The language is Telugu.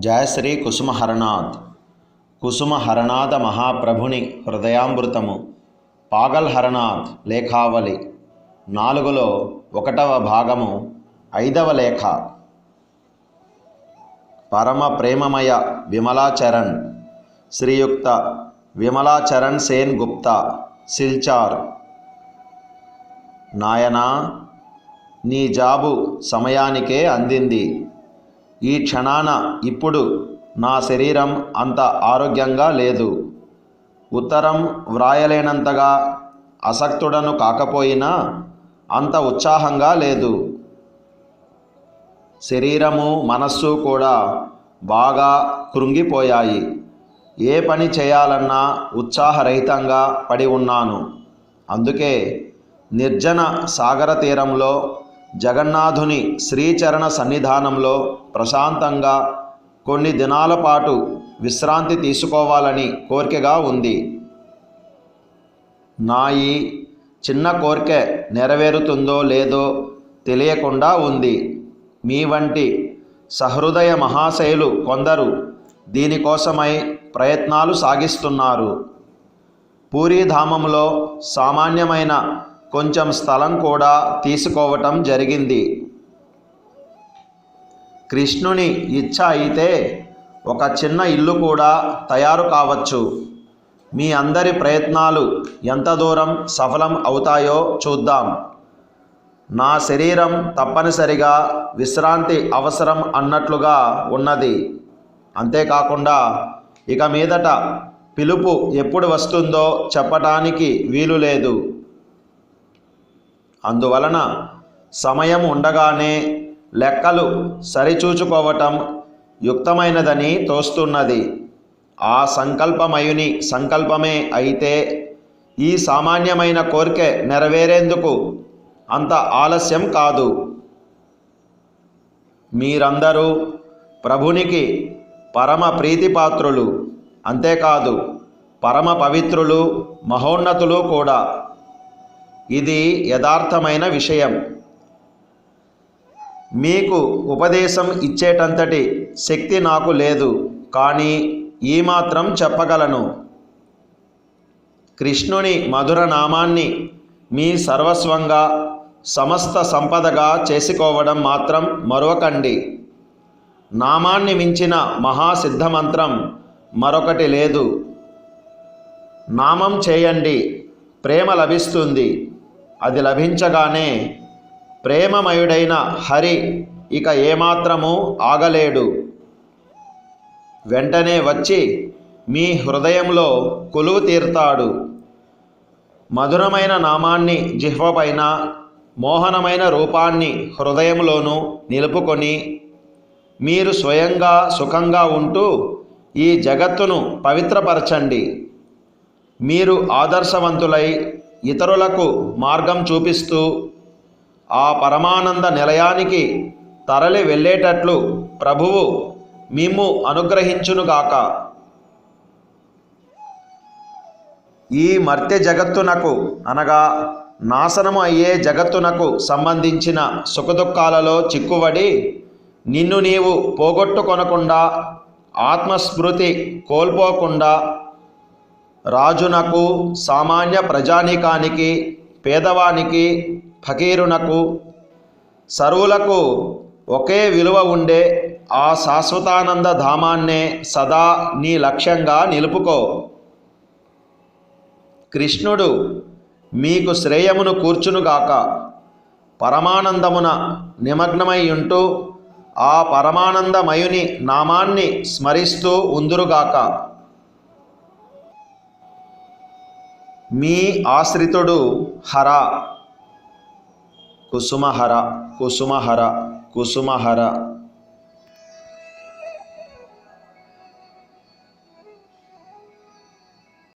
జయ శ్రీ కుసుమహరనాథ్. కుసుమహరనాథ మహాప్రభుని హృదయామృతము పాగల్ హరనాథ్ లేఖావళి 4లో 1వ భాగము 5వ లేఖ. పరమ ప్రేమమయ విమలాచరణ్ శ్రీయుక్త విమలాచరణ్ సేన్ గుప్తా సిల్చార్. నాయనా, నీ జాబు సమయానికే అందింది. ఈ క్షణాన ఇప్పుడు నా శరీరం అంత ఆరోగ్యంగా లేదు. ఉత్తరం వ్రాయలేనంతగా అసక్తుడను కాకపోయినా అంత ఉత్సాహంగా లేదు. శరీరము మనస్సు కూడా బాగా కృంగిపోయాయి. ఏ పని చేయాలన్నా ఉత్సాహరహితంగా పడి ఉన్నాను. అందుకే నిర్జన సాగర తీరంలో జగన్నాథుని శ్రీచరణ సన్నిధానంలో ప్రశాంతంగా కొన్ని దినాల పాటు విశ్రాంతి తీసుకోవాలని కోరికగా ఉంది. నా ఈ చిన్న కోరిక నెరవేరుతుందో లేదో తెలియకుండా ఉంది. మీ వంటి సహృదయ మహాశయులు కొందరు దీనికోసమై ప్రయత్నాలు సాగిస్తున్నారు. పూరీధామంలో సామాన్యమైన కొంచెం స్థలం కూడా తీసుకోవటం జరిగింది. కృష్ణుని ఇచ్ఛ అయితే ఒక చిన్న ఇల్లు కూడా తయారు కావచ్చు. మీ అందరి ప్రయత్నాలు ఎంత దూరం సఫలం అవుతాయో చూద్దాం. నా శరీరం తప్పనిసరిగా విశ్రాంతి అవసరం అన్నట్లుగా ఉన్నది. అంతేకాకుండా ఇక మీదట పిలుపు ఎప్పుడు వస్తుందో చెప్పటానికి వీలు లేదు. అందువలన సమయం ఉండగానే లెక్కలు సరిచూచుకోవటం యుక్తమైనదని తోస్తున్నది. ఆ సంకల్పమయుని సంకల్పమే అయితే ఈ సామాన్యమైన కోరిక నెరవేరేందుకు అంత ఆలస్యం కాదు. మీరందరూ ప్రభునికి పరమ ప్రీతిపాత్రులు. అంతేకాదు పరమ పవిత్రులు, మహోన్నతులు కూడా. ఇది యథార్థమైన విషయం. మీకు ఉపదేశం ఇచ్చేటంతటి శక్తి నాకు లేదు, కానీ ఈ మాత్రం చెప్పగలను. కృష్ణుని మధుర నామాన్ని మీ సర్వస్వంగా సమస్త సంపదగా చేసుకోవడం మాత్రం మరొకండి. నామాన్ని మించిన మహాసిద్ధమంత్రం మరొకటి లేదు. నామం చేయండి, ప్రేమ లభిస్తుంది. అది లభించగానే ప్రేమమయుడైన హరి ఇక ఏమాత్రము ఆగలేడు. వెంటనే వచ్చి మీ హృదయంలో కొలువు తీర్తాడు. మధురమైన నామాన్ని జిహ్వపైన, మోహనమైన రూపాన్ని హృదయంలోనూ నిలుపుకొని మీరు స్వయంగా సుఖంగా ఉంటూ ఈ జగత్తును పవిత్రపరచండి. మీరు ఆదర్శవంతులై ఇతరులకు మార్గం చూపిస్తూ ఆ పరమానంద నిలయానికి తరలి వెళ్ళేటట్లు ప్రభువు మిమ్ము అనుగ్రహించునుగాక. ఈ మర్త్య జగత్తునకు అనగా నాశనము అయ్యే జగత్తునకు సంబంధించిన సుఖదుఖాలలో చిక్కుబడి నిన్ను నీవు పోగొట్టుకొనకుండా, ఆత్మస్మృతి కోల్పోకుండా రాజునకు, సామాన్య ప్రజానీకానికి, పేదవానికి, ఫకీరునకు, సర్వులకు ఒకే విలువ ఉండే ఆ శాశ్వతానంద ధామాన్నే సదా నీ లక్ష్యంగా నిలుపుకో. కృష్ణుడు మీకు శ్రేయమును కూర్చునుగాక. పరమానందమున నిమగ్నమై ఉంటూ ఆ పరమానందమయుని నామాన్ని స్మరిస్తూ ఉందురుగాక. మీ ఆశ్రితుడు హర. కుసుమహర కుసుమహర కుసుమహర.